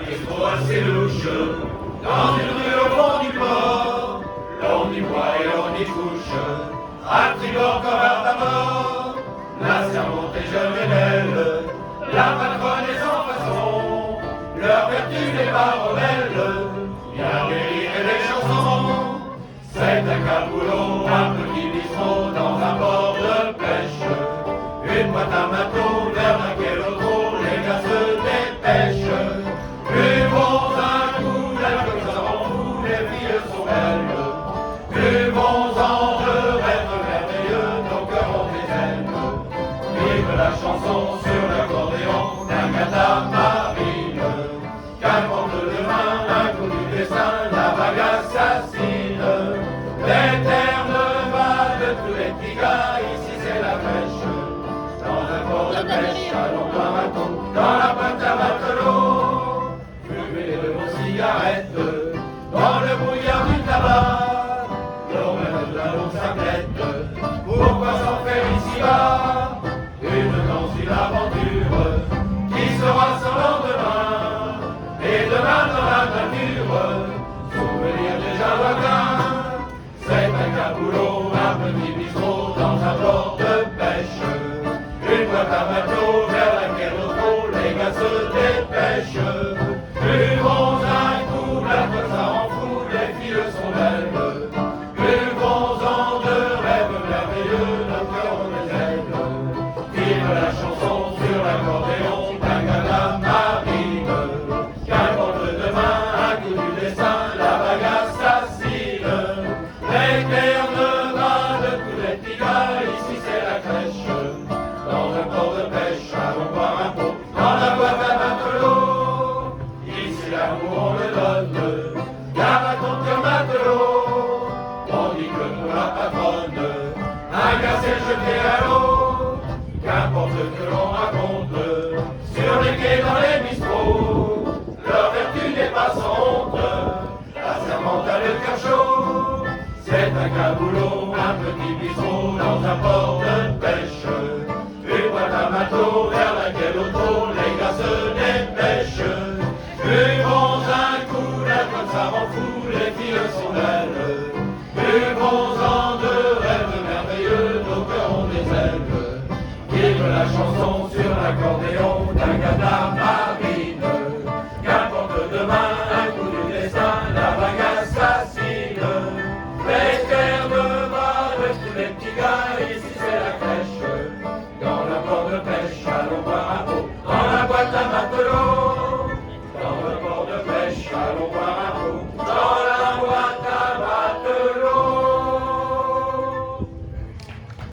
bistrot assez louche, dans une rue au fond du port, l'on y boit et l'on y couche, à tribord comme à bâbord. La servante est jeune et belle, la patronne est sans façon, leur vertu n'est pas rebelle, bien des rires et des chansons. C'est un caboulot, un petit bistrot dans un port de pêche, une boîte à bateau vers laquelle au trot les gars se dépêchent. Buvons un coup d'alcool, ça rend fou, les filles sont belles. Buvons-en de rêves merveilleux, nos cœurs ont des ailes. Vive la chanson sur l'accordéon d'Agatha Marine. Qu'importe demain, un coup du destin, la vague assassine. L'éterne va de tous les petits gars, ici c'est la pêche. Dans un port de pêche, allons boire un coup, dans la boîte à matelot. Fumez de vos cigarettes, dans le brouillard du tabac. L'on mène de la longue sablette, pourquoi s'en faire ici-bas? Une danse, une aventure, qui sera sans lendemain. Et demain dans la nature, souvenir des jardins. C'est un caboulot, un petit bistrot dans un port de pêche, une boîte à bateau vers laquelle au trot les gars se dépêchent. Buvons un coup, l'alcool ça rend fou, les filles sont belles. Buvons-en de rêves merveilleux, nos cœurs ont des ailes. Vive la chanson sur l'accordéon d'Agatha Marine. Qu'importe demain, un coup du destin, la vague assassine. L'éterne va de tous les petits gars, ici c'est la crèche. Dans un port de pêche, allons boire un pot, dans la boîte à matelot. Ici l'amour on le donne, garde à ton cœur matelot. On dit que pour la patronne, un gars s'est jeté à l'eau. Qu'importe que l'on raconte, sur les quais dans les bistrots, leur vertu n'est pas sans honte, la servante a le cœur chaud. C'est un caboulot, un petit bistrot dans un port de pêche, une boîte à bateau vers laquelle au trot les gars se dépêchent. Buvons un coup, l'alcool ça rend fou, les filles sont belles. Buvons-en de rêves merveilleux, nos cœurs ont des ailes. Vive la chanson sur l'accordéon d'Agatha Marine. Qu'importe demain, un coup du destin, la vague assassine. L'éterne va de tous les petits gars, ici c'est la crèche. Dans le port de pêche, allons boire un pot, dans la boîte à matelot. Dans le port de pêche, allons boire